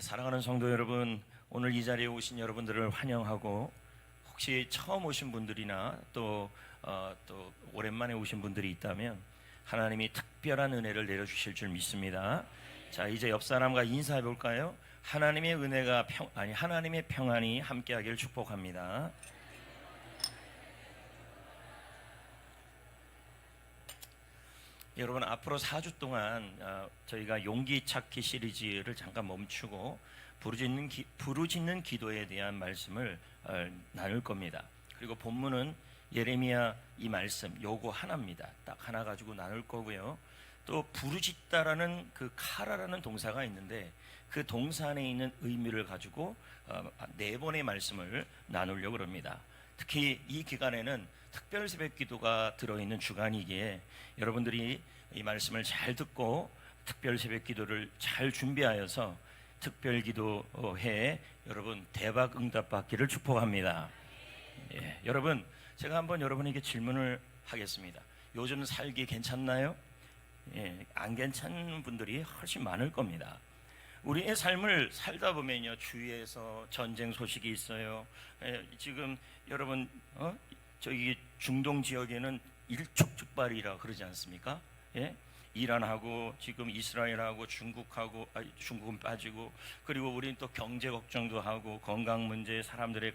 사랑하는 성도 여러분, 오늘 이 자리에 오신 여러분들을 환영하고, 혹시 처음 오신 분들이나 또 오랜만에 오신 분들이 있다면 하나님이 특별한 은혜를 내려주실 줄 믿습니다. 자, 이제 옆 사람과 인사해 볼까요? 하나님의 은혜가 하나님의 평안이 함께하길 축복합니다. 여러분, 앞으로 4주 동안 저희가 용기 찾기 시리즈를 잠깐 멈추고 부르짖는 기도에 대한 말씀을 나눌 겁니다. 그리고 본문은 예레미야 이 말씀 요거 하나입니다. 딱 하나 가지고 나눌 거고요. 또 부르짖다라는 그 카라라는 동사가 있는데 그 동사 안에 있는 의미를 가지고 4번의 말씀을 나누려고 합니다. 특히 이 기간에는 특별 새벽 기도가 들어있는 주간이기에 여러분들이 이 말씀을 잘 듣고 특별 새벽 기도를 잘 준비하여서 특별 기도회에 여러분 대박 응답 받기를 축복합니다. 여러분, 제가 한번 여러분에게 질문을 하겠습니다. 요즘 살기 괜찮나요? 안 괜찮은 분들이 훨씬 많을 겁니다. 우리의 삶을 살다 보면요, 주위에서 전쟁 소식이 있어요. 지금 여러분 저기 중동 지역에는 일촉즉발이라 그러지 않습니까? 이란하고 지금 이스라엘하고 중국은 빠지고, 그리고 우리는 또 경제 걱정도 하고 건강 문제, 사람들의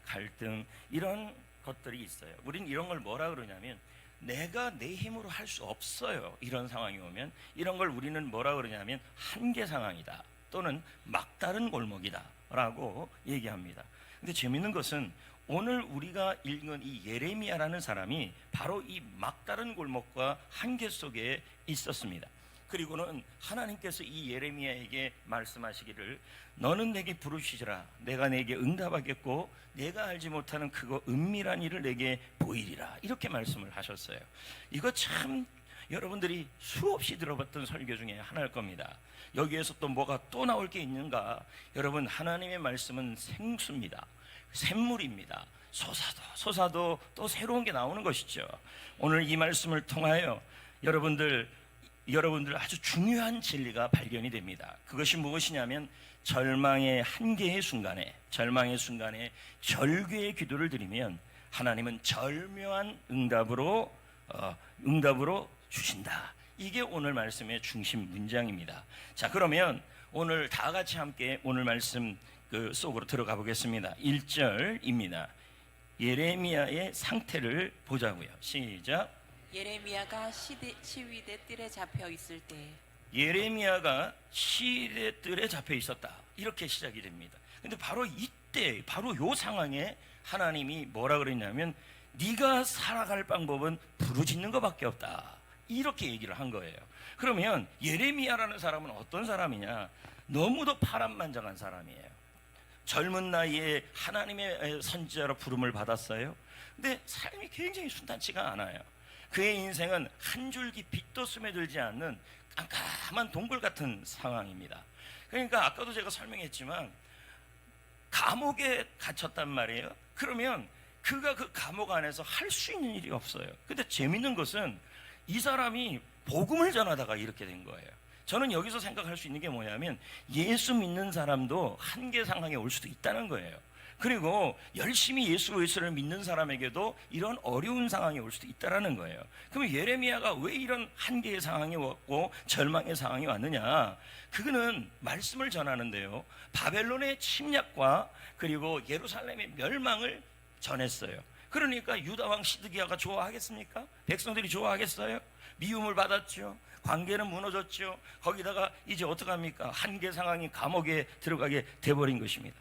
갈등, 이런 것들이 있어요. 우리는 이런 걸 뭐라 그러냐면 내가 내 힘으로 할 수 없어요. 이런 상황이 오면 이런 걸 우리는 뭐라 그러냐면 한계 상황이다, 또는 막다른 골목이다 라고 얘기합니다. 근데 재밌는 것은 오늘 우리가 읽은 이 예레미야라는 사람이 바로 이 막다른 골목과 한계 속에 있었습니다. 그리고는 하나님께서 이 예레미야에게 말씀하시기를, 너는 내게 부르시리라, 내가 내게 응답하겠고 내가 알지 못하는 그거 은밀한 일을 내게 보이리라, 이렇게 말씀을 하셨어요. 이거 참 여러분들이 수없이 들어봤던 설교 중에 하나일 겁니다. 여기에서 또 뭐가 또 나올 게 있는가? 여러분, 하나님의 말씀은 생수입니다. 샘물입니다. 솟아도 또 새로운 게 나오는 것이죠. 오늘 이 말씀을 통하여 여러분들 아주 중요한 진리가 발견이 됩니다. 그것이 무엇이냐면 절망의 한계의 순간에 절규의 기도를 드리면 하나님은 절묘한 응답으로 주신다. 이게 오늘 말씀의 중심 문장입니다. 자, 그러면 오늘 다 같이 함께 오늘 말씀 속으로 들어가 보겠습니다. 1절입니다. 예레미야의 상태를 보자고요. 시작. 예레미야가 시위대 뜰에 잡혀 있을 때, 예레미야가 시위대 뜰에 잡혀 있었다, 이렇게 시작이 됩니다. 근데 바로 이때, 바로 요 상황에 하나님이 뭐라 그랬냐면 네가 살아갈 방법은 부르짖는 것밖에 없다, 이렇게 얘기를 한 거예요. 그러면 예레미야라는 사람은 어떤 사람이냐? 너무도 파란만장한 사람이에요. 젊은 나이에 하나님의 선지자로 부름을 받았어요. 근데 삶이 굉장히 순탄치가 않아요. 그의 인생은 한 줄기 빛도 스며들지 않는 깜깜한 동굴 같은 상황입니다. 그러니까 아까도 제가 설명했지만 감옥에 갇혔단 말이에요. 그러면 그가 그 감옥 안에서 할 수 있는 일이 없어요. 근데 재밌는 것은 이 사람이 복음을 전하다가 이렇게 된 거예요. 저는 여기서 생각할 수 있는 게 뭐냐면 예수 믿는 사람도 한계 상황에 올 수도 있다는 거예요. 그리고 열심히 예수 그리스도를 믿는 사람에게도 이런 어려운 상황이 올 수도 있다는 거예요. 그러면 예레미야가 왜 이런 한계의 상황이 왔고 절망의 상황이 왔느냐? 그거는 말씀을 전하는데요, 바벨론의 침략과 그리고 예루살렘의 멸망을 전했어요. 그러니까 유다왕 시드기야가 좋아하겠습니까? 백성들이 좋아하겠어요? 미움을 받았죠. 관계는 무너졌죠. 거기다가 이제 어떡합니까? 한계 상황이 감옥에 들어가게 돼버린 것입니다.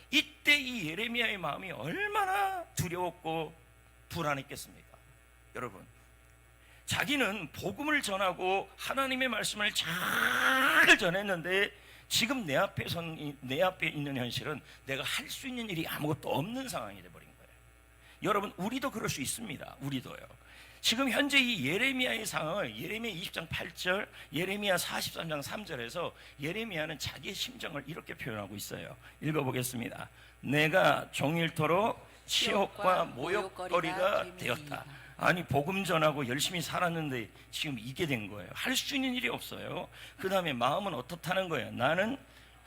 이때 이 예레미야의 마음이 얼마나 두려웠고 불안했겠습니까? 여러분, 자기는 복음을 전하고 하나님의 말씀을 잘 전했는데 지금 내 앞에 있는 현실은 내가 할 수 있는 일이 아무것도 없는 상황이 돼버린 거예요. 여러분, 우리도 그럴 수 있습니다. 우리도요. 지금 현재 이 예레미야의 상황을 예레미야 20장 8절, 예레미야 43장 3절에서 예레미야는 자기의 심정을 이렇게 표현하고 있어요. 읽어보겠습니다. 내가 종일토록 치욕과 모욕거리가 되었다. 아니, 복음 전하고 열심히 살았는데 지금 이게 된 거예요. 할 수 있는 일이 없어요. 그 다음에 마음은 어떻다는 거예요? 나는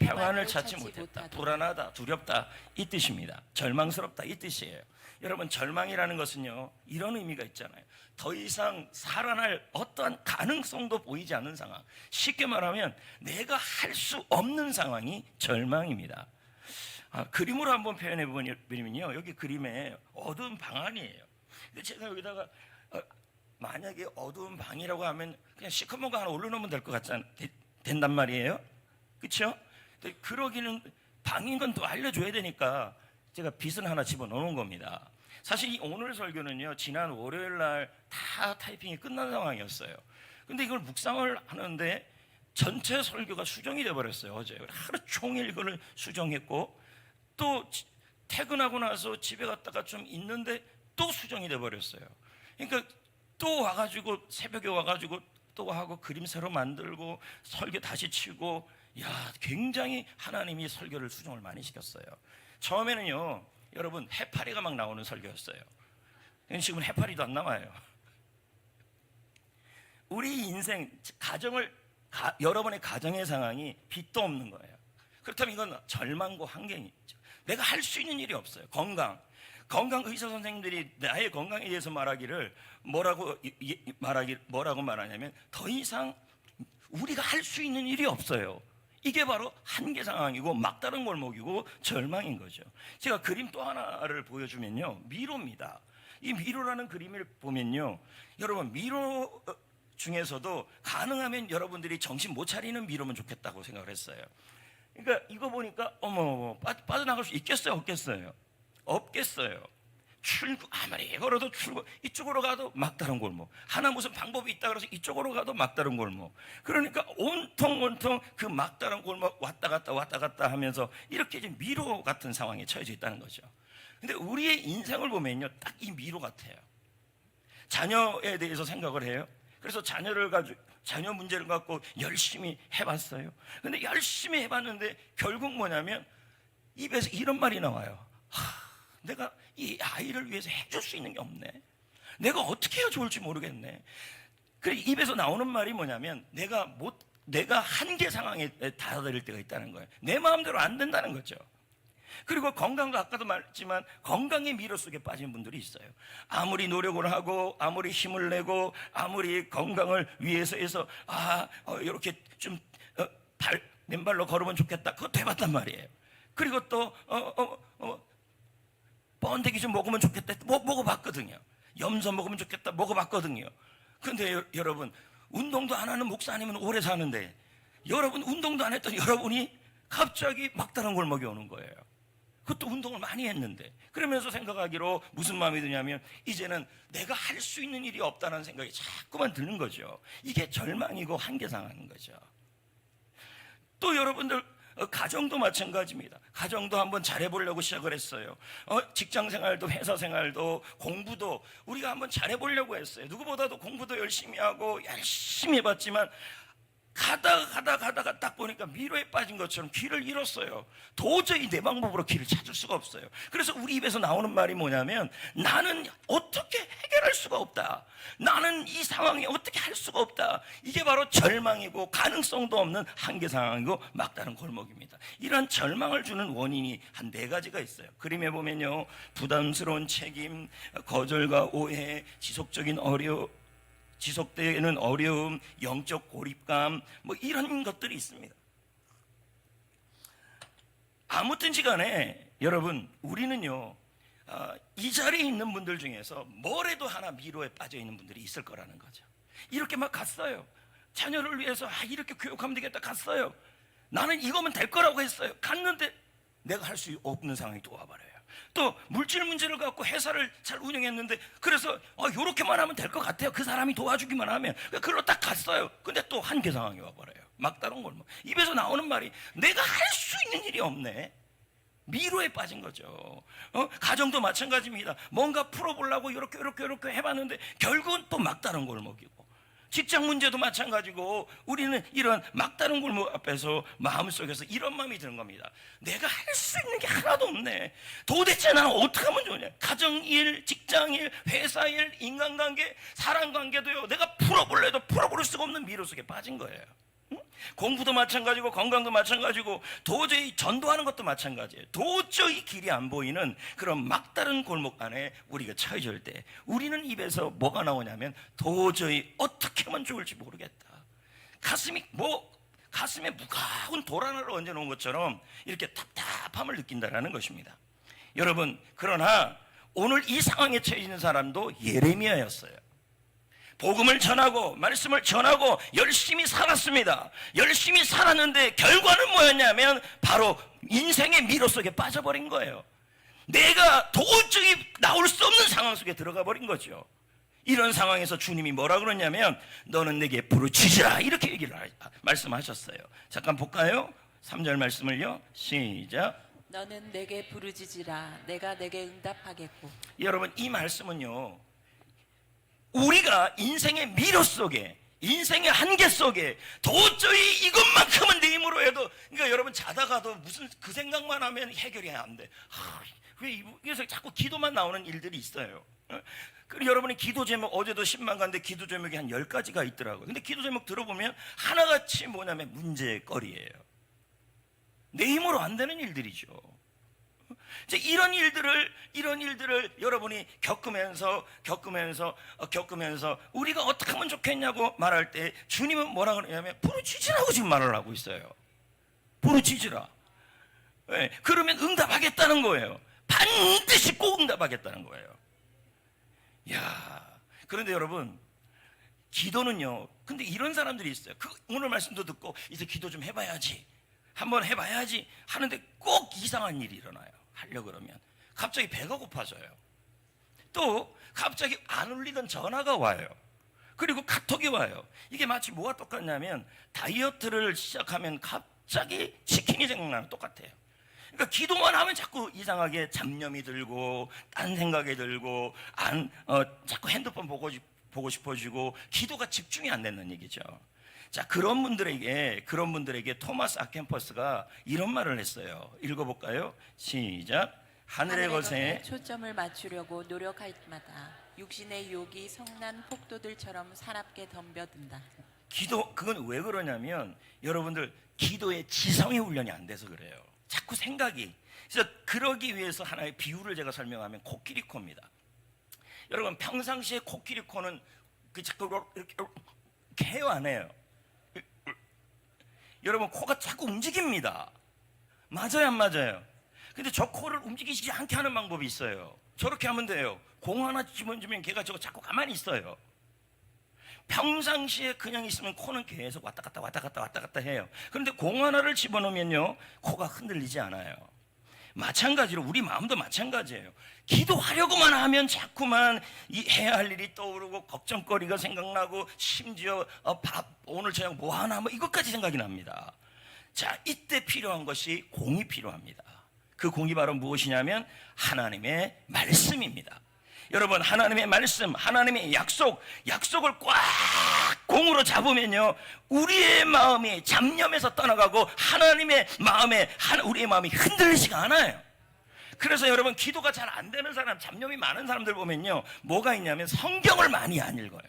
평안을 찾지 못했다, 불안하다, 두렵다 이 뜻입니다. 절망스럽다 이 뜻이에요. 여러분, 절망이라는 것은요 이런 의미가 있잖아요. 더 이상 살아날 어떠한 가능성도 보이지 않는 상황, 쉽게 말하면 내가 할 수 없는 상황이 절망입니다. 그림으로 한번 표현해 보면요, 여기 그림에 어두운 방 안이에요. 근데 제가 여기다가 만약에 어두운 방이라고 하면 그냥 시커먼 거 하나 올려놓으면 될 것 같지 된단 말이에요. 그렇죠? 그러기는 방인 건 또 알려줘야 되니까 제가 빛은 하나 집어넣은 겁니다. 사실 이 오늘 설교는요 지난 월요일 날 다 타이핑이 끝난 상황이었어요. 근데 이걸 묵상을 하는데 전체 설교가 수정이 돼버렸어요. 어제 하루 종일 이걸 수정했고, 또 퇴근하고 나서 집에 갔다가 좀 있는데 또 수정이 돼버렸어요. 그러니까 또 와가지고 새벽에 와가지고 또 하고 그림 새로 만들고 설교 다시 치고, 굉장히 하나님이 설교를 수정을 많이 시켰어요. 처음에는요 여러분 해파리가 막 나오는 설교였어요. 지금은 해파리도 안 나와요. 우리 인생 여러분의 가정의 상황이 빛도 없는 거예요. 그렇다면 이건 절망과 환경이죠. 내가 할 수 있는 일이 없어요. 건강 의사 선생님들이 나의 건강에 대해서 말하기를 뭐라고 말하냐면 더 이상 우리가 할 수 있는 일이 없어요. 이게 바로 한계 상황이고 막다른 골목이고 절망인 거죠. 제가 그림 또 하나를 보여주면요, 미로입니다. 이 미로라는 그림을 보면요, 여러분 미로 중에서도 가능하면 여러분들이 정신 못 차리는 미로면 좋겠다고 생각을 했어요. 그러니까 이거 보니까 빠져나갈 수 있겠어요, 없겠어요? 없겠어요. 아무리 걸어도 출구, 이쪽으로 가도 막다른 골목, 하나 무슨 방법이 있다 그래서 이쪽으로 가도 막다른 골목. 그러니까 온통 그 막다른 골목 왔다 갔다 하면서 이렇게 이제 미로 같은 상황에 처해져 있다는 거죠. 근데 우리의 인생을 보면요 딱 이 미로 같아요. 자녀에 대해서 생각을 해요. 그래서 자녀 문제를 갖고 열심히 해봤어요. 근데 열심히 해봤는데 결국 뭐냐면 입에서 이런 말이 나와요. 내가 이 아이를 위해서 해줄 수 있는 게 없네. 내가 어떻게 해야 좋을지 모르겠네. 그 입에서 나오는 말이 뭐냐면 내가 한계 상황에 다다를 때가 있다는 거예요. 내 마음대로 안 된다는 거죠. 그리고 건강도 아까도 말했지만 건강의 미로 속에 빠진 분들이 있어요. 아무리 노력을 하고 아무리 힘을 내고 아무리 건강을 위해서 해서 이렇게 좀 맨발로 걸으면 좋겠다, 그거 돼봤단 말이에요. 그리고 또 번데기 좀 먹으면 좋겠다, 먹어봤거든요. 염소 먹으면 좋겠다, 먹어봤거든요. 근데 여러분, 운동도 안 하는 목사님은 오래 사는데 여러분 운동도 안 했던 여러분이 갑자기 막다른 골목이 오는 거예요. 그것도 운동을 많이 했는데. 그러면서 생각하기로 무슨 마음이 드냐면 이제는 내가 할 수 있는 일이 없다는 생각이 자꾸만 드는 거죠. 이게 절망이고 한계 상황인 거죠. 또 여러분들 가정도 마찬가지입니다. 가정도 한번 잘해보려고 시작을 했어요. 직장생활도 회사생활도 공부도 우리가 한번 잘해보려고 했어요. 누구보다도 공부도 열심히 하고 열심히 해봤지만 가다가 딱 보니까 미로에 빠진 것처럼 길을 잃었어요. 도저히 내 방법으로 길을 찾을 수가 없어요. 그래서 우리 입에서 나오는 말이 뭐냐면 나는 어떻게 해결할 수가 없다, 나는 이 상황에 어떻게 할 수가 없다. 이게 바로 절망이고 가능성도 없는 한계 상황이고 막다른 골목입니다. 이런 절망을 주는 원인이 한 4가지가 있어요. 그림에 보면요, 부담스러운 책임, 거절과 오해, 지속되는 어려움, 영적 고립감, 이런 것들이 있습니다. 아무튼지 간에 여러분, 우리는요 이 자리에 있는 분들 중에서 뭐래도 하나 미로에 빠져 있는 분들이 있을 거라는 거죠. 이렇게 막 갔어요. 자녀를 위해서 이렇게 교육하면 되겠다 갔어요. 나는 이거면 될 거라고 했어요. 갔는데 내가 할 수 없는 상황이 또 와버려요. 또 물질 문제를 갖고 회사를 잘 운영했는데 그래서 요렇게만 하면 될 것 같아요. 그 사람이 도와주기만 하면. 그걸로 딱 갔어요. 근데 또 한계 상황이 와버려요. 막다른 골목. 입에서 나오는 말이 내가 할 수 있는 일이 없네. 미로에 빠진 거죠. 가정도 마찬가지입니다. 뭔가 풀어보려고 이렇게 해봤는데 결국은 또 막다른 골목이고, 직장 문제도 마찬가지고 우리는 이런 막다른 골목 앞에서 마음속에서 이런 마음이 드는 겁니다. 내가 할 수 있는 게 하나도 없네. 도대체 나는 어떻게 하면 좋냐. 가정일, 직장일, 회사일, 인간관계, 사랑관계도요, 내가 풀어볼래도 풀어볼 수가 없는 미로 속에 빠진 거예요. 공부도 마찬가지고 건강도 마찬가지고 도저히 전도하는 것도 마찬가지예요. 도저히 길이 안 보이는 그런 막다른 골목 안에 우리가 처해질 때 우리는 입에서 뭐가 나오냐면 도저히 어떻게 하면 좋을지 모르겠다. 가슴에 무거운 돌 하나를 얹어놓은 것처럼 이렇게 답답함을 느낀다는 것입니다. 여러분, 그러나 오늘 이 상황에 처해 있는 사람도 예레미야였어요. 복음을 전하고 말씀을 전하고 열심히 살았습니다. 열심히 살았는데 결과는 뭐였냐면 바로 인생의 미로 속에 빠져버린 거예요. 내가 도저히 나올 수 없는 상황 속에 들어가 버린 거죠. 이런 상황에서 주님이 뭐라 그러냐면 너는 내게 부르짖으라 이렇게 말씀하셨어요. 잠깐 볼까요? 3절 말씀을요. 시작. 너는 내게 부르짖으라 내가 내게 응답하겠고. 여러분, 이 말씀은요, 우리가 인생의 미로 속에, 인생의 한계 속에 도저히 이것만큼은 내 힘으로 해도, 그러니까 여러분 자다가도 무슨 그 생각만 하면 해결이 안 돼. 왜 그래서 자꾸 기도만 나오는 일들이 있어요. 그리고 여러분이 기도 제목, 어제도 10만 가는데 기도 제목이 한 10가지가 있더라고요. 근데 기도 제목 들어보면 하나같이 뭐냐면 문제거리예요. 내 힘으로 안 되는 일들이죠. 이제 이런 일들을 여러분이 겪으면서 우리가 어떻게 하면 좋겠냐고 말할 때 주님은 뭐라 그러냐면 부르짖으라고 지금 말을 하고 있어요. 부르짖으라. 네, 그러면 응답하겠다는 거예요. 반드시 꼭 응답하겠다는 거예요. 야, 그런데 여러분, 기도는요, 근데 이런 사람들이 있어요. 오늘 말씀도 듣고 이제 기도 좀 해봐야지, 한번 해봐야지 하는데 꼭 이상한 일이 일어나요. 하려고 그러면 갑자기 배가 고파져요. 또 갑자기 안 울리던 전화가 와요. 그리고 카톡이 와요. 이게 마치 뭐가 똑같냐면 다이어트를 시작하면 갑자기 치킨이 생각나는 똑같아요. 그러니까 기도만 하면 자꾸 이상하게 잡념이 들고 딴 생각이 들고 자꾸 핸드폰 보고 싶어지고 기도가 집중이 안 되는 얘기죠. 자, 그런 분들에게 토마스 아켄퍼스가 이런 말을 했어요. 읽어볼까요? 시작. 하늘의 것에 초점을 맞추려고 노력할 때마다 육신의 유혹이 성난 폭도들처럼 사납게 덤벼든다. 그건 왜 그러냐면 여러분들 기도의 지성의 훈련이 안 돼서 그래요. 자꾸 생각이. 그래서 그러기 위해서 하나의 비유를 제가 설명하면 코끼리코입니다. 여러분, 평상시에 코끼리코는 자꾸 이렇게 해요, 안 해요? 여러분, 코가 자꾸 움직입니다. 맞아요, 안 맞아요? 근데 저 코를 움직이지 않게 하는 방법이 있어요. 저렇게 하면 돼요. 공 하나 집어주면 걔가 저거 자꾸 가만히 있어요. 평상시에 그냥 있으면 코는 계속 왔다 갔다 해요. 그런데 공 하나를 집어넣으면요, 코가 흔들리지 않아요. 마찬가지로 우리 마음도 마찬가지예요. 기도하려고만 하면 자꾸만 해야 할 일이 떠오르고 걱정거리가 생각나고 심지어 오늘 저녁 뭐 하나 이것까지 생각이 납니다. 자, 이때 필요한 것이 공이 필요합니다. 그 공이 바로 무엇이냐면 하나님의 말씀입니다. 여러분, 하나님의 말씀, 하나님의 약속을 꽉 공으로 잡으면요, 우리의 마음이 잡념에서 떠나가고 하나님의 마음에 우리의 마음이 흔들리지가 않아요. 그래서 여러분, 기도가 잘 안 되는 사람, 잡념이 많은 사람들 보면요, 뭐가 있냐면 성경을 많이 안 읽어요.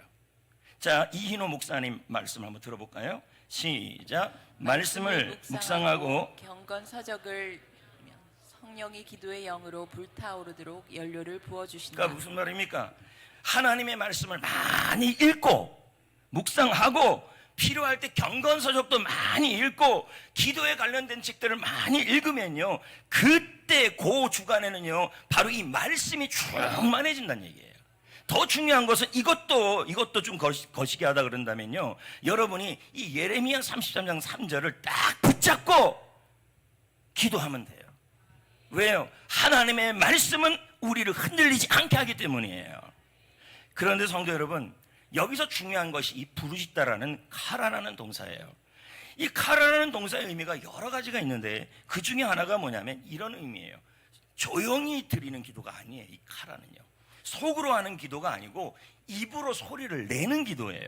자, 이희노 목사님 말씀 한번 들어볼까요? 시작. 말씀을 묵상하고 경건서적을 성령이 기도의 영으로 불타오르도록 연료를 부어주신다. 그러니까 무슨 말입니까? 하나님의 말씀을 많이 읽고 묵상하고 필요할 때 경건서적도 많이 읽고 기도에 관련된 책들을 많이 읽으면요, 그때 그 주간에는요 바로 이 말씀이 충만해진다는 얘기예요. 더 중요한 것은 이것도 좀 거시기 하다 그런다면요, 여러분이 이 예레미야 33장 3절을 딱 붙잡고 기도하면 돼요. 왜요? 하나님의 말씀은 우리를 흔들리지 않게 하기 때문이에요. 그런데 성도 여러분, 여기서 중요한 것이 이 부르짖다라는 카라라는 동사예요. 이 카라라는 동사의 의미가 여러 가지가 있는데 그 중에 하나가 뭐냐면 이런 의미예요. 조용히 드리는 기도가 아니에요. 이 카라는요, 속으로 하는 기도가 아니고 입으로 소리를 내는 기도예요.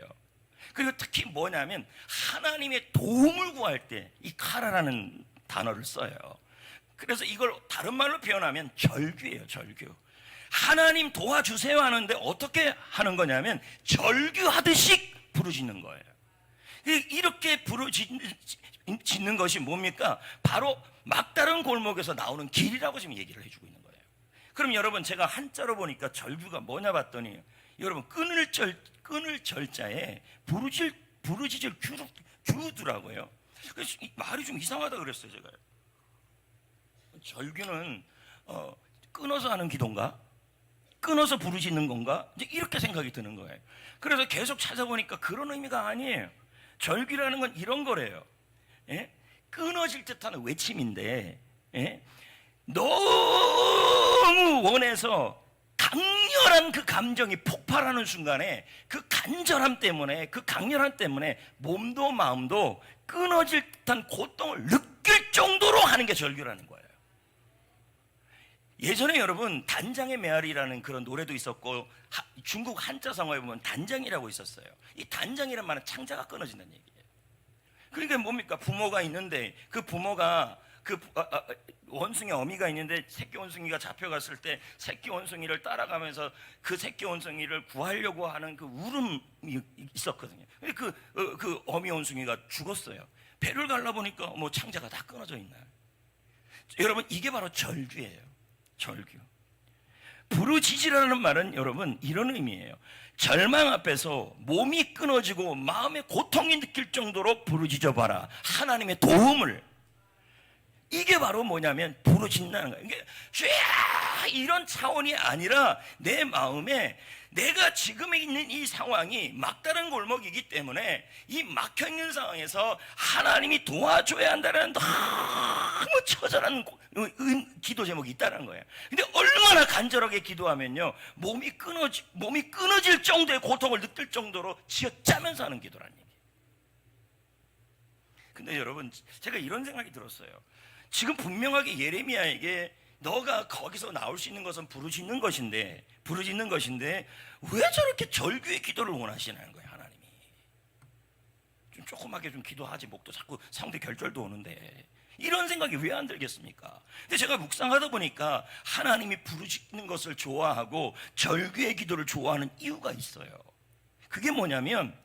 그리고 특히 뭐냐면 하나님의 도움을 구할 때 이 카라라는 단어를 써요. 그래서 이걸 다른 말로 표현하면 절규예요. 절규. 하나님 도와주세요 하는데 어떻게 하는 거냐면 절규하듯이 부르짖는 거예요. 이렇게 부르짖는 것이 뭡니까? 바로 막다른 골목에서 나오는 길이라고 지금 얘기를 해주고 있는 거예요. 그럼 여러분, 제가 한자로 보니까 절규가 뭐냐 봤더니, 여러분, 끊을 절자에 부르짖을 규두라고요. 그래서 말이 좀 이상하다 그랬어요, 제가. 절규는 끊어서 하는 기도인가? 끊어서 부르짖는 건가? 이제 이렇게 생각이 드는 거예요. 그래서 계속 찾아보니까 그런 의미가 아니에요. 절규라는 건 이런 거래요. 예? 끊어질 듯한 외침인데, 예? 너무 원해서 강렬한 그 감정이 폭발하는 순간에 그 간절함 때문에, 그 강렬함 때문에 몸도 마음도 끊어질 듯한 고통을 느낄 정도로 하는 게 절규라는 거예요. 예전에 여러분, 단장의 메아리라는 그런 노래도 있었고, 중국 한자 성어에 보면 단장이라고 있었어요. 이 단장이란 말은 창자가 끊어진다는 얘기예요. 그러니까 뭡니까? 부모가 있는데 그 부모가 원숭이 어미가 있는데 새끼 원숭이가 잡혀갔을 때 새끼 원숭이를 따라가면서 그 새끼 원숭이를 구하려고 하는 그 울음이 있었거든요. 근데 그 어미 원숭이가 죽었어요. 배를 갈라보니까 뭐 창자가 다 끊어져 있나요? 여러분, 이게 바로 절규예요. 절규. 부르짖으라는 말은 여러분 이런 의미예요. 절망 앞에서 몸이 끊어지고 마음에 고통이 느낄 정도로 부르짖어봐라. 하나님의 도움을. 이게 바로 뭐냐면 부르짖는다는 거예요. 이게 죄야 이런 차원이 아니라 내 마음에 내가 지금 있는 이 상황이 막다른 골목이기 때문에 이 막혀있는 상황에서 하나님이 도와줘야 한다는 너무 처절한 기도 제목이 있다는 거예요. 근데 얼마나 간절하게 기도하면요, 몸이 끊어질 정도의 고통을 느낄 정도로 쥐어짜면서 하는 기도라는 얘기예요. 근데 여러분, 제가 이런 생각이 들었어요. 지금 분명하게 예레미야에게 너가 거기서 나올 수 있는 것은 부르짖는 것인데 왜 저렇게 절규의 기도를 원하시는 거예요, 하나님이? 좀 조그맣게 좀 기도하지, 목도 자꾸 성대 결절도 오는데 이런 생각이 왜 안 들겠습니까? 근데 제가 묵상하다 보니까 하나님이 부르짖는 것을 좋아하고 절규의 기도를 좋아하는 이유가 있어요. 그게 뭐냐면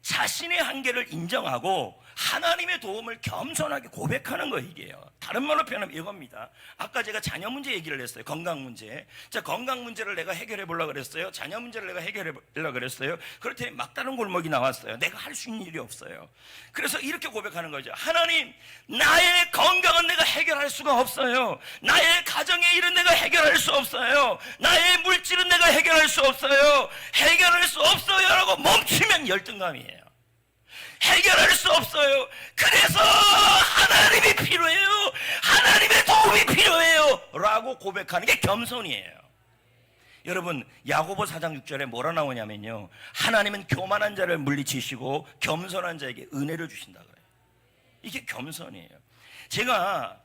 자신의 한계를 인정하고 하나님의 도움을 겸손하게 고백하는 거, 이게요. 다른 말로 표현하면 이겁니다. 아까 제가 자녀 문제 얘기를 했어요. 건강 문제. 자, 건강 문제를 내가 해결해 보려고 그랬어요. 자녀 문제를 내가 해결해 보려고 그랬어요. 그렇더니 막다른 골목이 나왔어요. 내가 할 수 있는 일이 없어요. 그래서 이렇게 고백하는 거죠. 하나님, 나의 건강은 내가 해결할 수가 없어요. 나의 가정의 일은 내가 해결할 수 없어요. 나의 물질은 내가 해결할 수 없어요. 해결할 수 없어요 라고 멈추면 열등감이에요. 해결할 수 없어요. 그래서 하나님이 필요해요. 하나님의 도움이 필요해요 라고 고백하는 게 겸손이에요. 여러분, 야고보 4장 6절에 뭐라 나오냐면요, 하나님은 교만한 자를 물리치시고 겸손한 자에게 은혜를 주신다 그래요. 이게 겸손이에요. 제가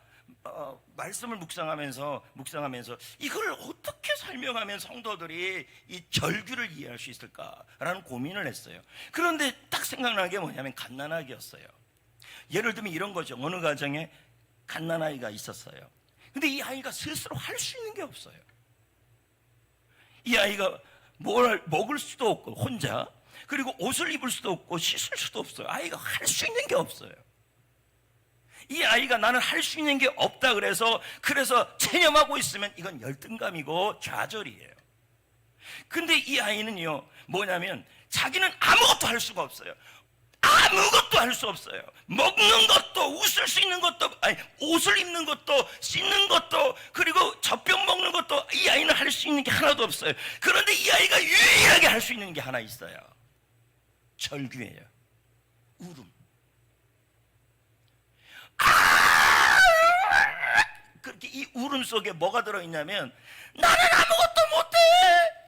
말씀을 묵상하면서 이걸 어떻게 설명하면 성도들이 이 절규를 이해할 수 있을까라는 고민을 했어요. 그런데 딱 생각나는 게 뭐냐면 갓난아기였어요. 예를 들면 이런 거죠. 어느 가정에 갓난아이가 있었어요. 근데 이 아이가 스스로 할 수 있는 게 없어요. 이 아이가 뭘 먹을 수도 없고 혼자, 그리고 옷을 입을 수도 없고 씻을 수도 없어요. 아이가 할 수 있는 게 없어요. 이 아이가 나는 할 수 있는 게 없다 그래서 체념하고 있으면 이건 열등감이고 좌절이에요. 근데 이 아이는요, 뭐냐면 자기는 아무것도 할 수가 없어요. 아무것도 할 수 없어요. 먹는 것도, 웃을 수 있는 것도, 아니, 옷을 입는 것도, 씻는 것도, 그리고 젖병 먹는 것도 이 아이는 할 수 있는 게 하나도 없어요. 그런데 이 아이가 유일하게 할 수 있는 게 하나 있어요. 절규예요. 울음. 그렇게 이 울음 속에 뭐가 들어있냐면, 나는 아무것도 못해,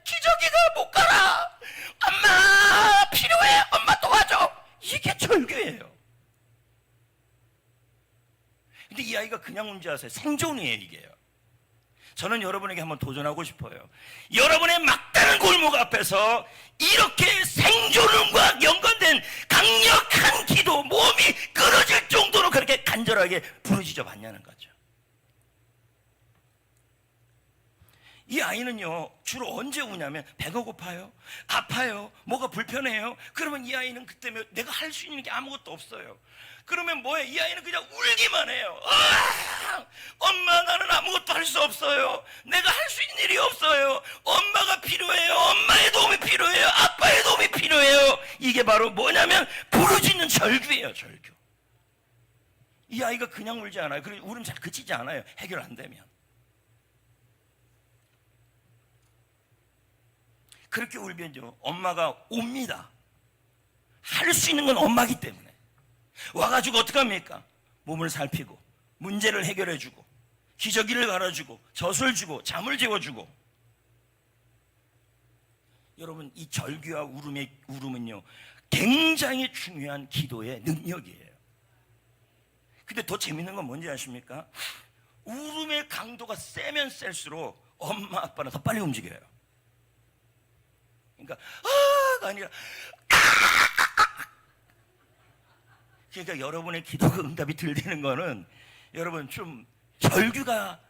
기저귀가 못 가라, 엄마 필요해, 엄마 도와줘. 이게 절규예요. 근데 이 아이가 그냥 운지 아세요? 생존이에요, 이게요. 저는 여러분에게 한번 도전하고 싶어요. 여러분의 막다른 골목 앞에서 이렇게 생존과 연관된 강력한 기도, 몸이 끊어질 정도로 그렇게 간절하게 부르짖어 봤냐는 거죠. 이 아이는요 주로 언제 우냐면 배가 고파요, 아파요, 뭐가 불편해요. 그러면 이 아이는 그때 내가 할 수 있는 게 아무것도 없어요. 그러면 뭐해? 이 아이는 그냥 울기만 해요. 엄마, 나는 아무것도 할 수 없어요. 내가 할 수 있는 일이 없어요. 엄마가 필요해요. 엄마의 도움이 필요해요. 아빠의 도움이 필요해요. 이게 바로 뭐냐면 부르짖는 절규예요. 절규. 이 아이가 그냥 울지 않아요. 그리고 울음 잘 그치지 않아요. 해결 안 되면. 그렇게 울면요 엄마가 옵니다. 할 수 있는 건 엄마기 때문에. 와가지고 어떡합니까? 몸을 살피고 문제를 해결해주고 기저귀를 갈아주고 젖을 주고 잠을 재워주고. 여러분, 이 절규와 울음은요 굉장히 중요한 기도의 능력이에요. 근데 더 재밌는 건 뭔지 아십니까? 울음의 강도가 세면 셀수록 엄마 아빠는 더 빨리 움직여요. 그러니까 가 아니라 그러니까 여러분의 기도가 응답이 덜 되는 거는 여러분 좀 절규가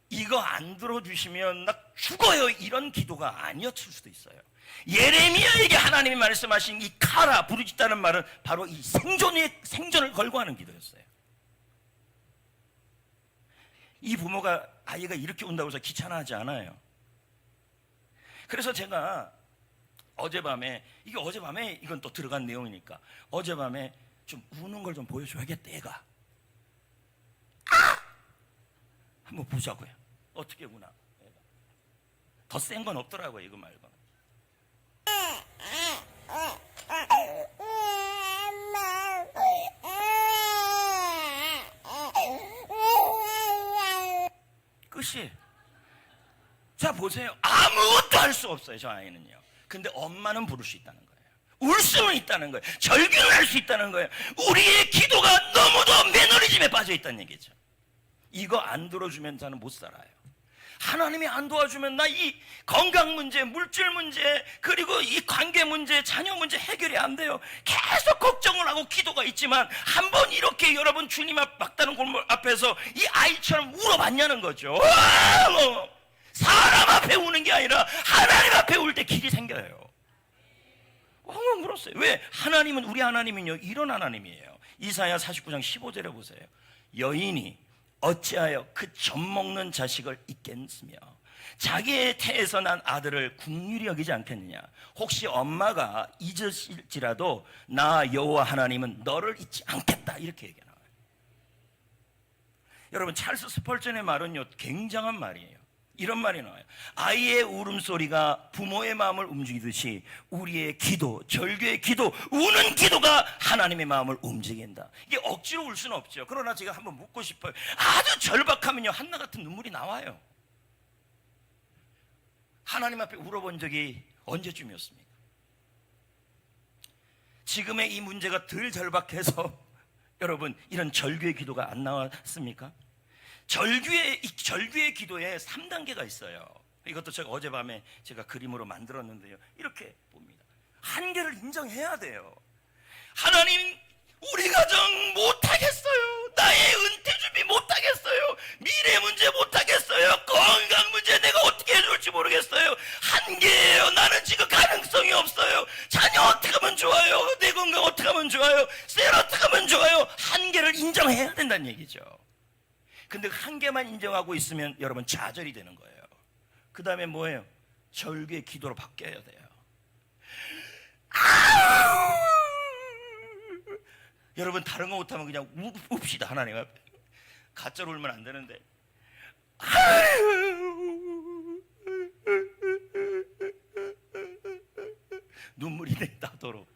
이거 안 들어주시면 나 죽어요 이런 기도가 아니었을 수도 있어요. 예레미야에게 하나님이 말씀하신 이 카라 부르짖다는 말은 바로 이 생존을 걸고 하는 기도였어요. 이 부모가 아이가 이렇게 운다고 해서 귀찮아하지 않아요. 그래서 제가 어젯밤에 이건 또 들어간 내용이니까 어젯밤에 좀 우는 걸 좀 보여줘야겠다. 애가 한번 보자고요. 어떻게 우나. 더 센 건 없더라고요. 이거 말고. 끝이. 자 보세요. 아무것도 할 수 없어요. 저 아이는요. 근데 엄마는 부를 수 있다는 거예요. 울 수는 있다는 거예요. 절규를 할 수 있다는 거예요. 우리의 기도가 너무도 매너리즘에 빠져 있다는 얘기죠. 이거 안 들어주면 저는 못 살아요. 하나님이 안 도와주면 나 이 건강 문제, 물질 문제, 그리고 이 관계 문제, 자녀 문제 해결이 안 돼요. 계속 걱정을 하고 기도가 있지만 한번 이렇게 여러분 주님 앞 막다른 골목 앞에서 이 아이처럼 울어봤냐는 거죠. 사람 앞에 우는 게 아니라 하나님 앞에 울 때 길이 생겨요. 황금 물었어요. 왜? 하나님은, 우리 하나님은요 이런 하나님이에요. 이사야 49장 15절에 보세요. 여인이 어찌하여 그 젖먹는 자식을 잊겠으며 자기의 태에서 난 아들을 긍휼히 여기지 않겠느냐. 혹시 엄마가 잊으실지라도 나 여호와 하나님은 너를 잊지 않겠다. 이렇게 얘기해요. 여러분, 찰스 스펄전의 말은요 굉장한 말이에요. 이런 말이 나와요. 아이의 울음소리가 부모의 마음을 움직이듯이 우리의 기도, 절규의 기도, 우는 기도가 하나님의 마음을 움직인다. 이게 억지로 울 수는 없죠. 그러나 제가 한번 묻고 싶어요. 아주 절박하면요 한나 같은 눈물이 나와요. 하나님 앞에 울어본 적이 언제쯤이었습니까? 지금의 이 문제가 덜 절박해서 여러분 이런 절규의 기도가 안 나왔습니까? 절규의 기도에 3단계가 있어요. 이것도 제가 어젯밤에 제가 그림으로 만들었는데요. 이렇게 봅니다. 한계를 인정해야 돼요. 하나님, 우리 가정 못하겠어요. 나의 은퇴 준비 못하겠어요. 미래 문제 못하겠어요. 건강 문제 내가 어떻게 해줄지 모르겠어요. 한계예요. 나는 지금 가능성이 없어요. 자녀 어떻게 하면 좋아요. 내 건강 어떻게 하면 좋아요. 셀 어떻게 하면 좋아요. 한계를 인정해야 된다는 얘기죠. 근데 한계만 인정하고 있으면 여러분 좌절이 되는 거예요. 그 다음에 뭐예요? 절규의 기도로 바뀌어야 돼요. 여러분 다른 거 못하면 그냥 웁시다. 하나님 앞에 가짜로 울면 안 되는데 눈물이 나도록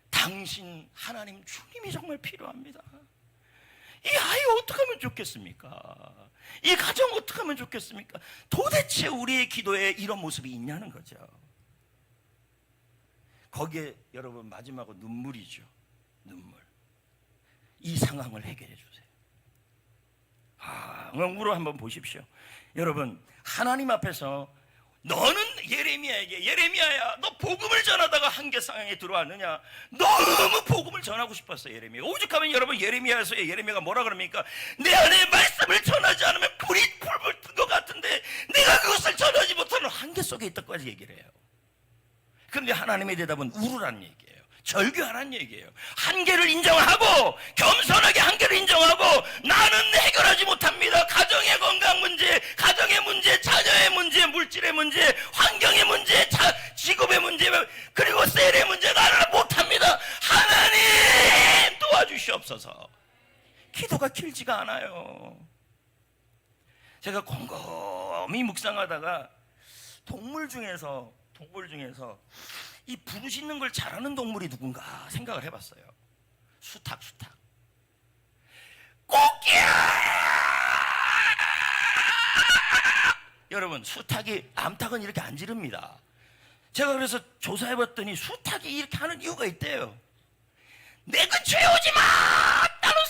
당신 하나님 주님이 정말 필요합니다. 이 아이 어떻게 하면 좋겠습니까? 이 가정 어떻게 하면 좋겠습니까? 도대체 우리의 기도에 이런 모습이 있냐는 거죠. 거기에 여러분 마지막으로 눈물이죠. 눈물. 이 상황을 해결해 주세요. 울어 한번 보십시오. 여러분 하나님 앞에서 너는 예레미야에게 예레미야야 너 복음을 전하다가 한계상에 들어왔느냐. 너무 복음을 전하고 싶었어 예레미야가. 오죽하면 여러분 예레미야에서 예레미야가 뭐라 그럽니까? 내 안에 말씀을 전하지 않으면 불이 불불 뜬 것 같은데 내가 그것을 전하지 못하는 한계 속에 있다까지 얘기를 해요. 그런데 하나님의 대답은 울으라는 얘기예요. 절규하라는 얘기예요. 한계를 인정하고 겸손하게 한계를 인정하고 나는 해결하지 못합니다. 가정의 건강 문제, 가정의 문제, 자녀의 문제, 물질의 문제, 환경의 문제, 직업의 문제, 그리고 셀의 문제 나는 못합니다. 하나님 도와주시옵소서. 기도가 길지가 않아요. 제가 곰곰이 묵상하다가 동물 중에서 이 부르짖는 걸 잘하는 동물이 누군가 생각을 해봤어요. 수탉. 꼬끼야! 여러분, 수탉이 암탉은 이렇게 안 지릅니다. 제가 그래서 조사해봤더니 수탉이 이렇게 하는 이유가 있대요. 내 근처에 오지 마! 나는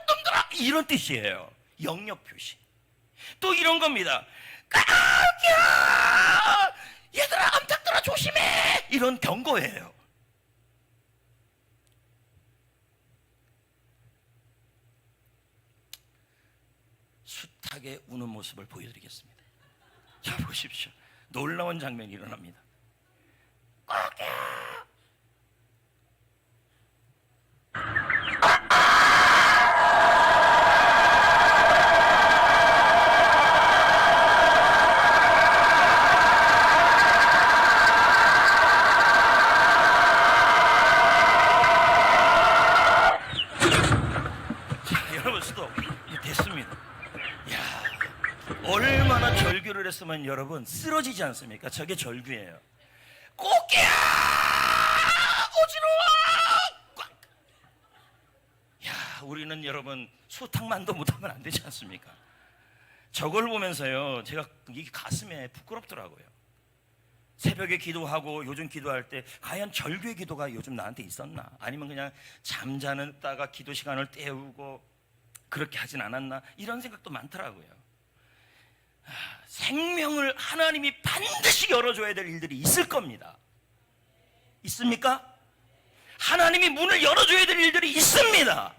놈들아! 이런 뜻이에요. 영역 표시. 또 이런 겁니다. 꼬끼야! 얘들아 암탉들아 조심해! 이런 경고예요. 수탉의 우는 모습을 보여드리겠습니다. 자 보십시오. 놀라운 장면이 일어납니다. 꼬끼야! 얼마나 절규를 했으면 여러분 쓰러지지 않습니까? 저게 절규예요. 꼬끼야! 어지러워! 야, 우리는 여러분 수탉만도 못하면 안 되지 않습니까? 저걸 보면서요 제가 이게 가슴에 부끄럽더라고요. 새벽에 기도하고 요즘 기도할 때 과연 절규의 기도가 요즘 나한테 있었나? 아니면 그냥 잠자는다가 기도 시간을 때우고 그렇게 하진 않았나? 이런 생각도 많더라고요. 생명을 하나님이 반드시 열어줘야 될 일들이 있을 겁니다. 있습니까? 하나님이 문을 열어줘야 될 일들이 있습니다.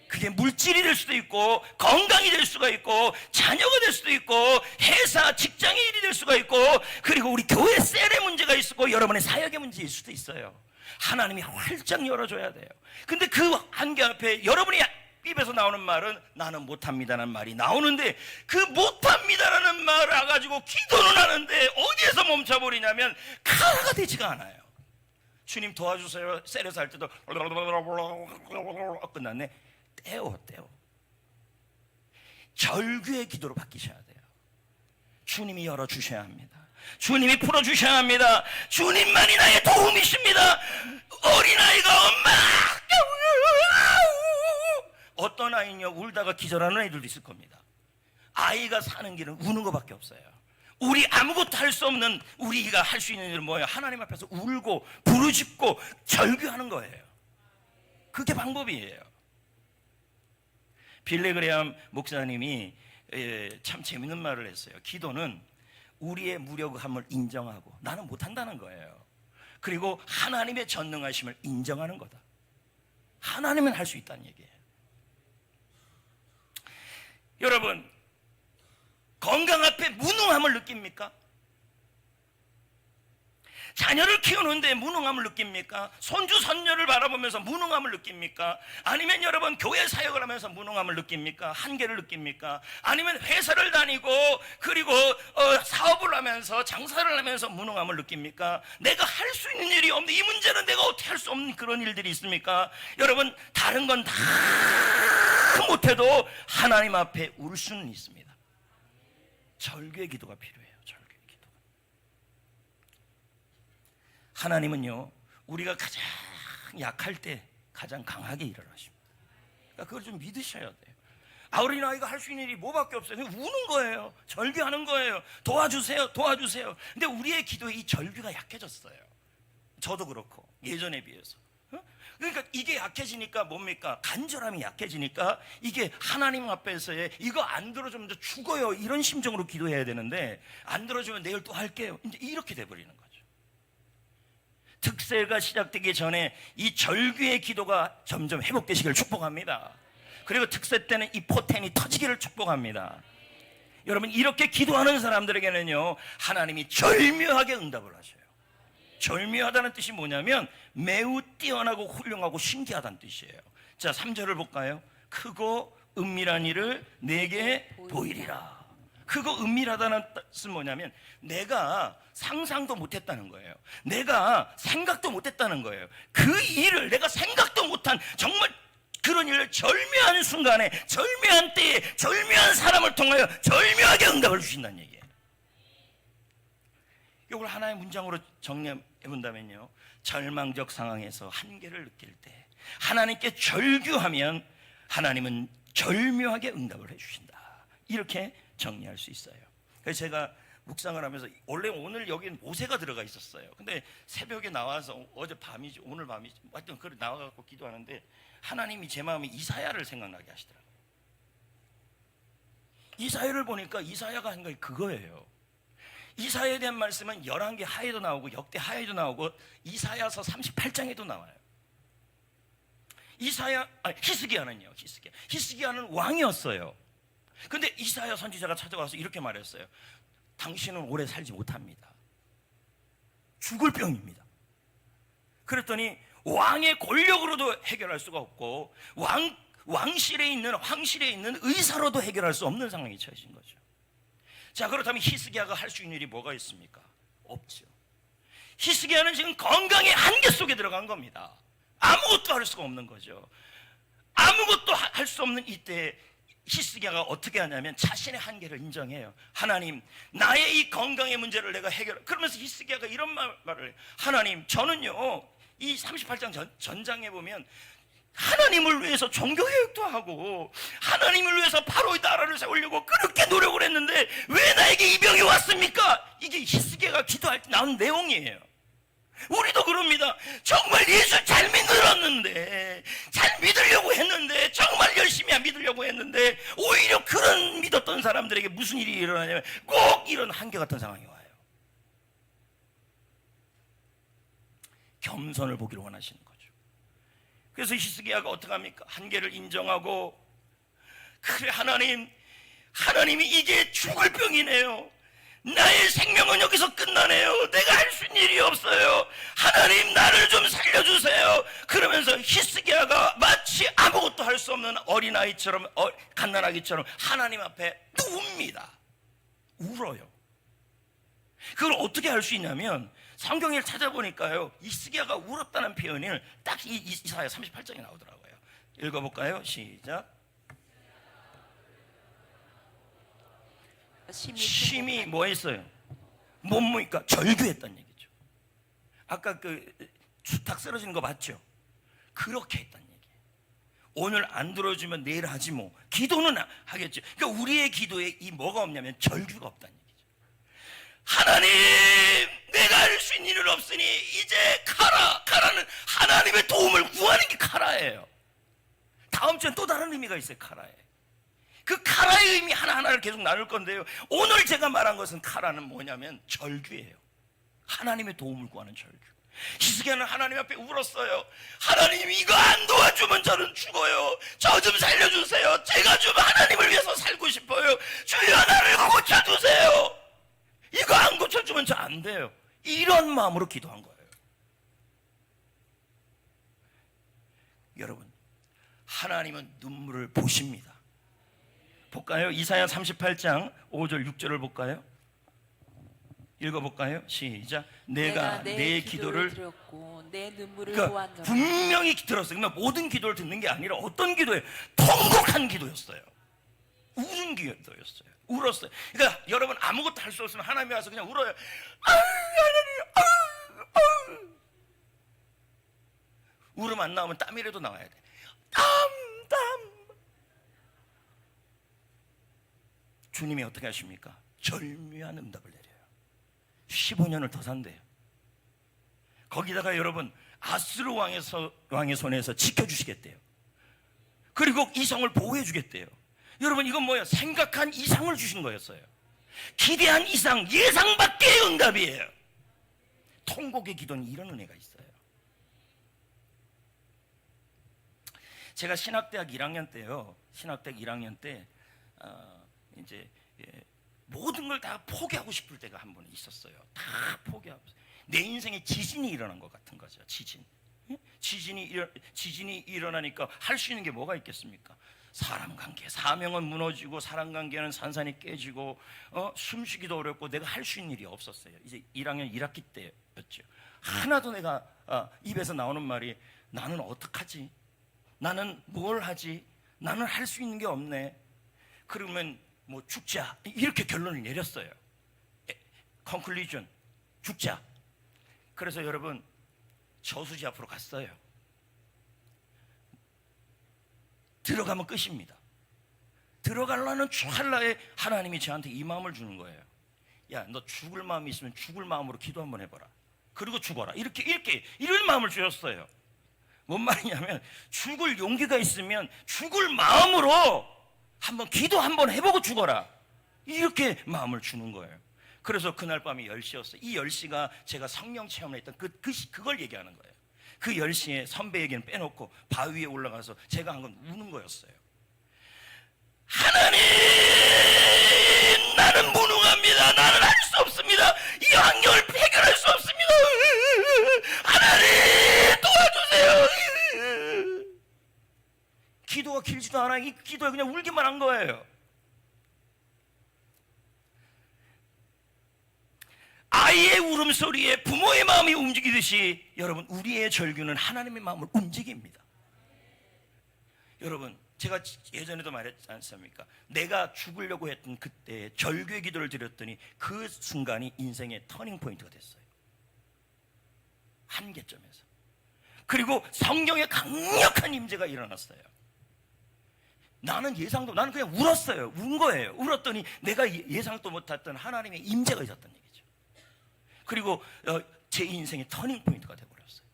그게 물질이 될 수도 있고 건강이 될 수가 있고 자녀가 될 수도 있고 회사 직장의 일이 될 수가 있고 그리고 우리 교회 셀의 문제가 있고 여러분의 사역의 문제일 수도 있어요. 하나님이 활짝 열어줘야 돼요. 근데 그 한계 앞에 여러분이 입에서 나오는 말은 나는 못합니다라는 말이 나오는데 그 못합니다라는 말을 가지고 기도는 하는데 어디에서 멈춰버리냐면 카라가 되지가 않아요. 주님 도와주세요. 셀에서 할 때도 끝났네. 떼워 절규의 기도로 바뀌셔야 돼요. 주님이 열어주셔야 합니다. 주님이 풀어주셔야 합니다. 주님만이 나의 도움이십니다. 어린아이가 엄마 어떤 아이는요 울다가 기절하는 애들도 있을 겁니다. 아이가 사는 길은 우는 것밖에 없어요. 우리 아무것도 할 수 없는 우리가 할 수 있는 일은 뭐예요? 하나님 앞에서 울고 부르짖고 절규하는 거예요. 그게 방법이에요. 빌리 그레함 목사님이 참 재밌는 말을 했어요. 기도는 우리의 무력함을 인정하고 나는 못한다는 거예요. 그리고 하나님의 전능하심을 인정하는 거다. 하나님은 할 수 있다는 얘기예요. 여러분 건강 앞에 무능함을 느낍니까? 자녀를 키우는데 무능함을 느낍니까? 손주 손녀를 바라보면서 무능함을 느낍니까? 아니면 여러분 교회 사역을 하면서 무능함을 느낍니까? 한계를 느낍니까? 아니면 회사를 다니고 그리고 사업을 하면서 장사를 하면서 무능함을 느낍니까? 내가 할 수 있는 일이 없는데 이 문제는 내가 어떻게 할 수 없는 그런 일들이 있습니까? 여러분 다른 건 다 못해도 하나님 앞에 울 수는 있습니다. 절규의 기도가 필요해요. 절규의 기도가. 하나님은요 우리가 가장 약할 때 가장 강하게 일을 하십니다. 그러니까 그걸 좀 믿으셔야 돼요. 어린아이가 할 수 있는 일이 뭐밖에 없어요. 우는 거예요. 절규하는 거예요. 도와주세요. 도와주세요. 근데 우리의 기도에 이 절규가 약해졌어요. 저도 그렇고 예전에 비해서. 그러니까 그러니까 이게 약해지니까 뭡니까? 간절함이 약해지니까 이게 하나님 앞에서의 이거 안 들어주면 저 죽어요 이런 심정으로 기도해야 되는데, 안 들어주면 내일 또 할게요 이제 이렇게 돼버리는 거죠. 특세가 시작되기 전에 이 절규의 기도가 점점 회복되시기를 축복합니다. 그리고 특세 때는 이 포텐이 터지기를 축복합니다. 여러분, 이렇게 기도하는 사람들에게는요, 하나님이 절묘하게 응답을 하셔요. 절묘하다는 뜻이 뭐냐면 매우 뛰어나고 훌륭하고 신기하다는 뜻이에요. 자, 3절을 볼까요? 크고 은밀한 일을 내게 보이리라. 크고 은밀하다는 뜻은 뭐냐면 내가 상상도 못했다는 거예요. 내가 생각도 못했다는 거예요. 그 일을 내가 생각도 못한 정말 그런 일을 절묘한 순간에, 절묘한 때에, 절묘한 사람을 통하여 절묘하게 응답을 주신다는 얘기예요. 이걸 하나의 문장으로 정리해 본다면요, 절망적 상황에서 한계를 느낄 때 하나님께 절규하면 하나님은 절묘하게 응답을 해주신다, 이렇게 정리할 수 있어요. 그래서 제가 묵상을 하면서 원래 오늘 여기는 모세가 들어가 있었어요. 근데 새벽에 나와서 어제 밤이지 오늘 밤이지 하여튼 그래 나와갖고 기도하는데 하나님이 제 마음에 이사야를 생각나게 하시더라고요. 이사야를 보니까 이사야가 한 게 그거예요. 이사야에 대한 말씀은 열왕기 하에도 나오고 역대 하에도 나오고 이사야서 38장에도 나와요. 히스기야는 왕이었어요. 근데 이사야 선지자가 찾아와서 이렇게 말했어요. 당신은 오래 살지 못합니다. 죽을 병입니다. 그랬더니 왕의 권력으로도 해결할 수가 없고 황실에 있는 의사로도 해결할 수 없는 상황이 처해진 거죠. 자, 그렇다면 히스기야가 할 수 있는 일이 뭐가 있습니까? 없죠. 히스기야는 지금 건강의 한계 속에 들어간 겁니다. 아무것도 할 수가 없는 거죠. 아무것도 할 수 없는 이때 히스기야가 어떻게 하냐면 자신의 한계를 인정해요. 하나님, 나의 이 건강의 문제를 내가 그러면서 히스기야가 이런 말을 해요. 하나님, 저는요 이 38장 전장에 보면 하나님을 위해서 종교개혁도 하고 하나님을 위해서 바로의 나라를 세우려고 그렇게 노력을 했는데 왜 나에게 이 병이 왔습니까? 이게 히스기야가 기도할 때 나온 내용이에요. 우리도 그럽니다. 정말 예수 잘 믿었는데, 잘 믿으려고 했는데, 정말 열심히 믿으려고 했는데 오히려 그런 믿었던 사람들에게 무슨 일이 일어나냐면 꼭 이런 한계 같은 상황이 와요. 겸손을 보기를 원하시는 거죠. 그래서 히스기야가 어떻게 합니까? 한계를 인정하고, 그래 하나님이 이게 죽을 병이네요. 나의 생명은 여기서 끝나네요. 내가 할 수 있는 일이 없어요. 하나님, 나를 좀 살려주세요. 그러면서 히스기야가 마치 아무것도 할 수 없는 어린아이처럼 갓난아기처럼 하나님 앞에 웁니다. 울어요. 그걸 어떻게 할 수 있냐면 성경을 찾아보니까요, 히스기야가 울었다는 표현을 딱 이사야 38장에 나오더라고요. 읽어볼까요? 시작. 심히 뭐 했어요? 뭐니까 절규했다는 얘기죠. 아까 그 수탉 쓰러지는 거 맞죠? 그렇게 했다는 얘기예요. 오늘 안 들어주면 내일 하지 뭐. 기도는 하겠죠. 그러니까 우리의 기도에 이 뭐가 없냐면 절규가 없다는 얘기죠. 하나님, 내가 할 수 있는 일은 없으니 이제 카라는 하나님의 도움을 구하는 게 카라예요. 다음 주엔 또 다른 의미가 있어요. 카라에. 그 카라의 의미 하나하나를 계속 나눌 건데요, 오늘 제가 말한 것은 카라는 뭐냐면 절규예요. 하나님의 도움을 구하는 절규. 히스기야는 하나님 앞에 울었어요. 하나님, 이거 안 도와주면 저는 죽어요. 저 좀 살려주세요. 제가 좀 하나님을 위해서 살고 싶어요. 주여, 나를 고쳐주세요. 이거 안 고쳐주면 저 안 돼요. 이런 마음으로 기도한 거예요. 여러분, 하나님은 눈물을 보십니다. 볼까요? 이사야 38장 5절 6절을 볼까요? 읽어볼까요? 시작. 내가 내 기도를 들었고 내 눈물을 그러니까 보았노라. 분명히 들었어요. 그러니까 모든 기도를 듣는 게 아니라 어떤 기도예요? 통곡한 기도였어요. 우는 기도였어요. 울었어요. 그러니까 여러분, 아무것도 할 수 없으면 하나님이 와서 그냥 울어요. 하나님, 울음 안 나오면 땀이라도 나와야 돼. 땀. 주님이 어떻게 하십니까? 절묘한 응답을 내려요. 15년을 더 산대요. 거기다가 여러분, 아스루 왕의 손에서 지켜주시겠대요. 그리고 이 성을 보호해 주겠대요. 여러분, 이건 뭐예요? 생각한 이상을 주신 거였어요. 기대한 이상, 예상 밖의 응답이에요. 통곡의 기도는 이런 은혜가 있어요. 제가 신학대학 1학년 때요. 신학대학 1학년 때 이제 모든 걸 다 포기하고 싶을 때가 한 번 있었어요. 다 포기하고 내 인생에 지진이 일어난 것 같은 거죠. 지진이 일어나니까 할 수 있는 게 뭐가 있겠습니까? 사람 관계, 사명은 무너지고 사람 관계는 산산이 깨지고 숨쉬기도 어렵고 내가 할 수 있는 일이 없었어요. 이제 1학년 1학기 때였죠. 하나도 내가 입에서 나오는 말이 나는 어떡하지? 나는 뭘 하지? 나는 할 수 있는 게 없네. 그러면 뭐 죽자, 이렇게 결론을 내렸어요. 컨클루전, 죽자. 그래서 여러분, 저수지 앞으로 갔어요. 들어가면 끝입니다. 들어가려는 찰나에 하나님이 저한테 이 마음을 주는 거예요. 야, 너 죽을 마음이 있으면 죽을 마음으로 기도 한번 해봐라. 그리고 죽어라. 이런 마음을 주셨어요. 뭔 말이냐면, 죽을 용기가 있으면 죽을 마음으로 한번 기도 한번 해보고 죽어라. 이렇게 마음을 주는 거예요. 그래서 그날 밤이 10시였어요. 이 10시가 제가 성령 체험을 했던 그걸 얘기하는 거예요. 그 10시에 선배 얘기는 빼놓고 바위 위에 올라가서 제가 한 건 우는 거였어요. 하나님, 나는 무능합니다. 나는 할 수 없습니다. 이 환경을 해결할 수 없습니다. 하나님, 도와주세요. 기도가 길지도 않아. 이 기도에 그냥 울기만 한 거예요. 아이의 울음소리에 부모의 마음이 움직이듯이 여러분, 우리의 절규는 하나님의 마음을 움직입니다. 여러분, 제가 예전에도 말했지 않습니까? 내가 죽으려고 했던 그때 절규의 기도를 드렸더니 그 순간이 인생의 터닝 포인트가 됐어요. 한계점에서. 그리고 성령의 강력한 임재가 일어났어요. 나는 그냥 울었어요. 운 거예요. 울었더니 내가 예상도 못했던 하나님의 임재가 있었던 얘기죠. 그리고 제 인생의 터닝 포인트가 되어버렸어요.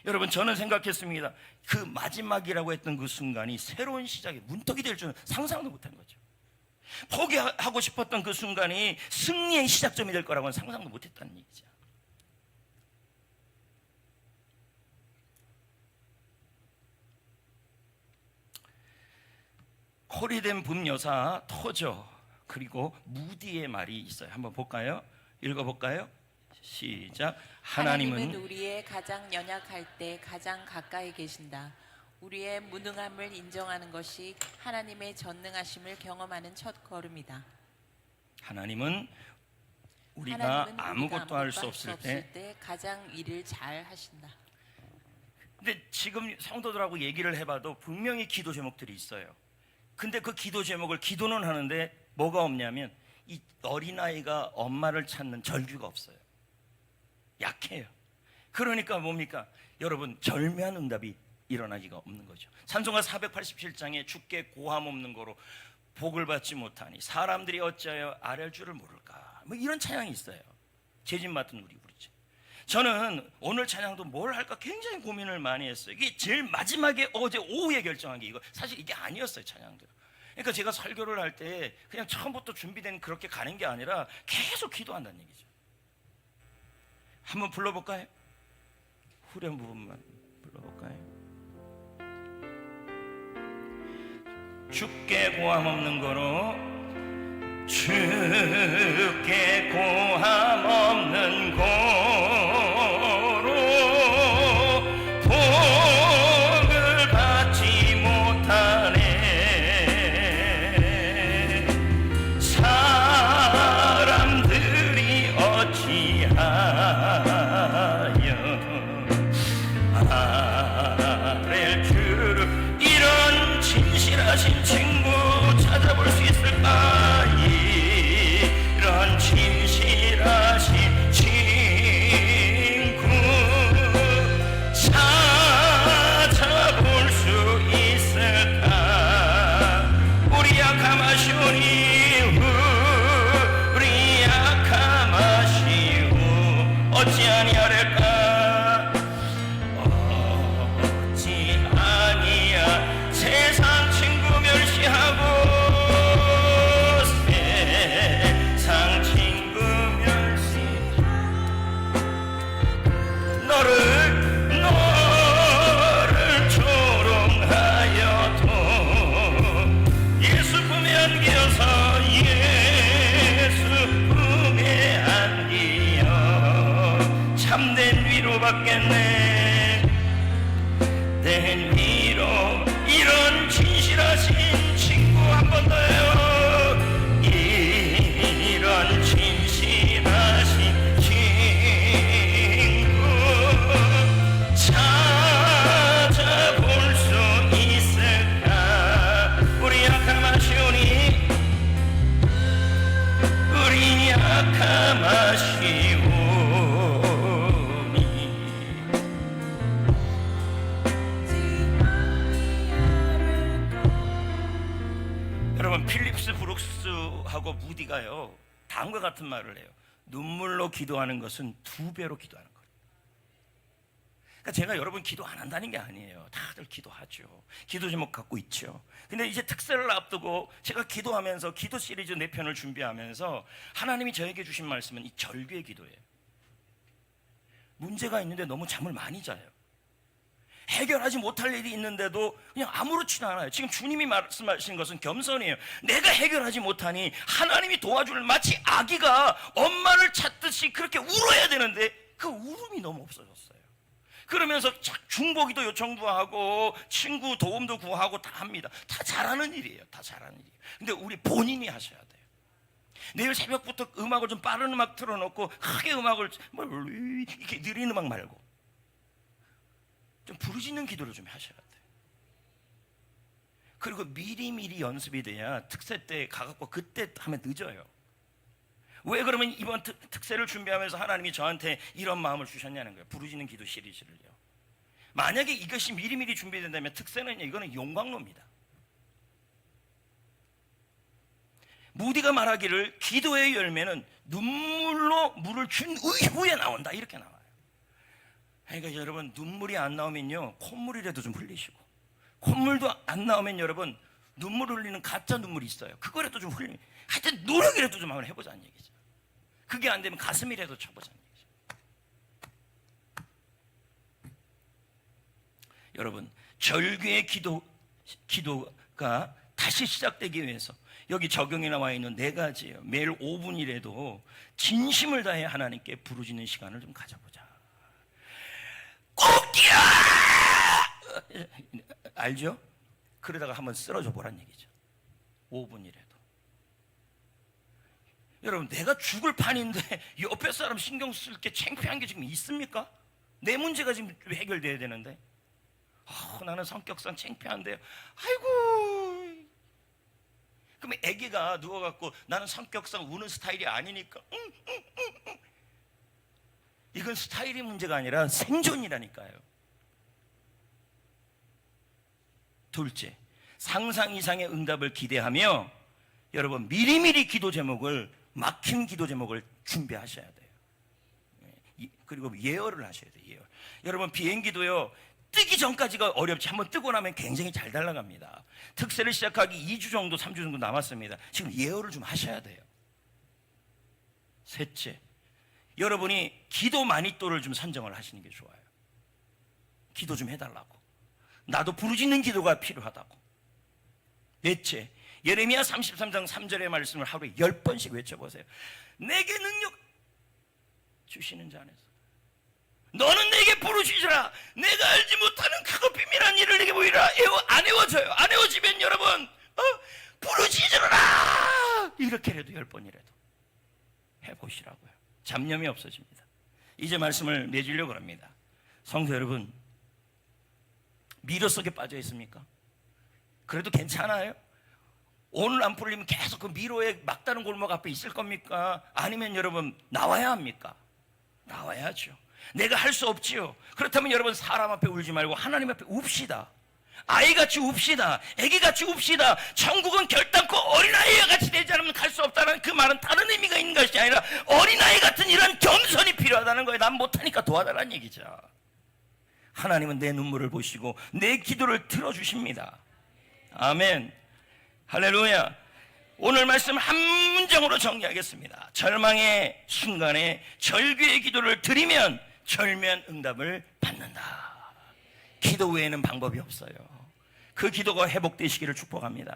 여러분, 저는 생각했습니다. 그 마지막이라고 했던 그 순간이 새로운 시작의 문턱이 될 줄은 상상도 못한 거죠. 포기하고 싶었던 그 순간이 승리의 시작점이 될 거라고는 상상도 못했다는 얘기죠. 코리된 붐여사 토저 그리고 무디의 말이 있어요. 한번 볼까요? 읽어볼까요? 시작. 하나님은 우리의 가장 연약할 때 가장 가까이 계신다. 우리의 무능함을 인정하는 것이 하나님의 전능하심을 경험하는 첫 걸음이다. 하나님은 우리가 아무것도 할 수 없을 때 가장 일을 잘 하신다. 근데 지금 성도들하고 얘기를 해봐도 분명히 기도 제목들이 있어요. 근데 그 기도 제목을 기도는 하는데 뭐가 없냐면 이 어린아이가 엄마를 찾는 절규가 없어요. 약해요. 그러니까 뭡니까? 여러분, 절묘한 응답이 일어나기가 없는 거죠. 찬송가 487장에 주께 고함 없는 거로 복을 받지 못하니 사람들이 어찌하여 아랠 줄을 모를까, 뭐 이런 찬양이 있어요. 제집 맡은 우리 부르지. 저는 오늘 찬양도 뭘 할까 굉장히 고민을 많이 했어요. 이게 제일 마지막에 어제 오후에 결정한 게 이거 사실 이게 아니었어요. 찬양들. 그러니까 제가 설교를 할 때 그냥 처음부터 준비된 그렇게 가는 게 아니라 계속 기도한다는 얘기죠. 한번 불러볼까요? 후렴 부분만 불러볼까요? 주께 고함 없는 거로, 주께 고함 없는 거로 복을 받지 못하네. 사람들이 어찌하여 아랠 줄을, 이런 진실하신 친구 찾아볼 수 있을까? 이런 진실하신 친구 위로 이런 진실하신 친구 한 번 더요. 이런 진실하신 친구 찾아볼 수 있을까? 우리 약한 마시오니 우리 약한 마시오니. 여러분, 필립스 브룩스하고 무디가요 다음과 같은 말을 해요. 눈물로 기도하는 것은 2배로 기도하는 거예요. 그러니까 제가 여러분 기도 안 한다는 게 아니에요. 다들 기도하죠. 기도 제목 갖고 있죠. 근데 이제 특세를 앞두고 제가 기도하면서 기도 시리즈 4편을 준비하면서 하나님이 저에게 주신 말씀은 이 절규의 기도예요. 문제가 있는데 너무 잠을 많이 자요. 해결하지 못할 일이 있는데도 그냥 아무렇지도 않아요. 지금 주님이 말씀하신 것은 겸손이에요. 내가 해결하지 못하니 하나님이 도와줄, 마치 아기가 엄마를 찾듯이 그렇게 울어야 되는데 그 울음이 너무 없어졌어요. 그러면서 중보기도 요청도 하고 친구 도움도 구하고 다 합니다. 다 잘하는 일이에요. 다 잘하는 일이에요. 근데 우리 본인이 하셔야 돼요. 내일 새벽부터 음악을 좀 빠른 음악 틀어놓고 크게 음악을 이렇게 느린 음악 말고 좀 부르짖는 기도를 좀 하셔야 돼요. 그리고 미리미리 연습이 돼야 특세 때 가갖고 그때 하면 늦어요. 왜 그러면 이번 특세를 준비하면서 하나님이 저한테 이런 마음을 주셨냐는 거예요. 부르짖는 기도 시리즈를요. 만약에 이것이 미리미리 준비된다면 특세는 이거는 용광로입니다. 무디가 말하기를 기도의 열매는 눈물로 물을 준 이후에 나온다, 이렇게 나와요. 그러니까 여러분, 눈물이 안 나오면요 콧물이라도 좀 흘리시고, 콧물도 안 나오면 여러분 눈물 흘리는 가짜 눈물이 있어요. 그거라도 좀 흘리, 하여튼 노력이라도 좀 한번 해보자는 얘기죠. 그게 안 되면 가슴이라도 쳐보자는 얘기죠. 여러분, 절규의 기도가 다시 시작되기 위해서 여기 적용이 나와 있는 4가지예요. 매일 5분이라도 진심을 다해 하나님께 부르짖는 시간을 좀 가져보자. 꼭이야! 알죠? 그러다가 한번 쓰러져 보란 얘기죠. 5분이라도. 여러분, 내가 죽을 판인데 옆에 사람 신경 쓸 게 창피한 게 지금 있습니까? 내 문제가 지금 해결돼야 되는데 나는 성격상 창피한데요. 아이고. 그럼 애기가 누워갖고 나는 성격상 우는 스타일이 아니니까 이건 스타일이 문제가 아니라 생존이라니까요. 둘째, 상상 이상의 응답을 기대하며 여러분 미리미리 기도 제목을, 막힌 기도 제목을 준비하셔야 돼요. 그리고 예언을 하셔야 돼요. 예언. 여러분, 비행기도요 뜨기 전까지가 어렵지 한번 뜨고 나면 굉장히 잘 날아갑니다. 특세를 시작하기 2주 정도 3주 정도 남았습니다. 지금 예언을 좀 하셔야 돼요. 셋째, 여러분이 기도 마니또를 좀 선정을 하시는 게 좋아요. 기도 좀 해달라고, 나도 부르짖는 기도가 필요하다고. 넷째, 예레미야 33장 3절의 말씀을 하루에 10번씩 외쳐보세요. 내게 능력 주시는 자 안에서 너는 내게 부르짖으라. 내가 알지 못하는 크고 비밀한 일을 내게 보이라. 안 애워져요. 안 애워지면 여러분 부르짖으라. 이렇게라도 10번이라도 해보시라고요. 잡념이 없어집니다. 이제 말씀을 내주려고 합니다. 성도 여러분, 미러 속에 빠져 있습니까? 그래도 괜찮아요? 오늘 안 풀리면 계속 그 미로의 막다른 골목 앞에 있을 겁니까? 아니면 여러분 나와야 합니까? 나와야죠. 내가 할 수 없지요. 그렇다면 여러분 사람 앞에 울지 말고 하나님 앞에 웁시다. 아이같이 웁시다. 애기같이 웁시다. 천국은 결단코 어린아이와 같이 되지 않으면 갈 수 없다는 그 말은 다른 의미가 있는 것이 아니라 어린아이 같은 이런 겸손이 필요하다는 거예요. 난 못하니까 도와달라는 얘기죠. 하나님은 내 눈물을 보시고 내 기도를 들어주십니다. 아멘. 할렐루야. 오늘 말씀 한 문장으로 정리하겠습니다. 절망의 순간에 절규의 기도를 드리면 절묘한 응답을 받는다. 기도 외에는 방법이 없어요. 그 기도가 회복되시기를 축복합니다.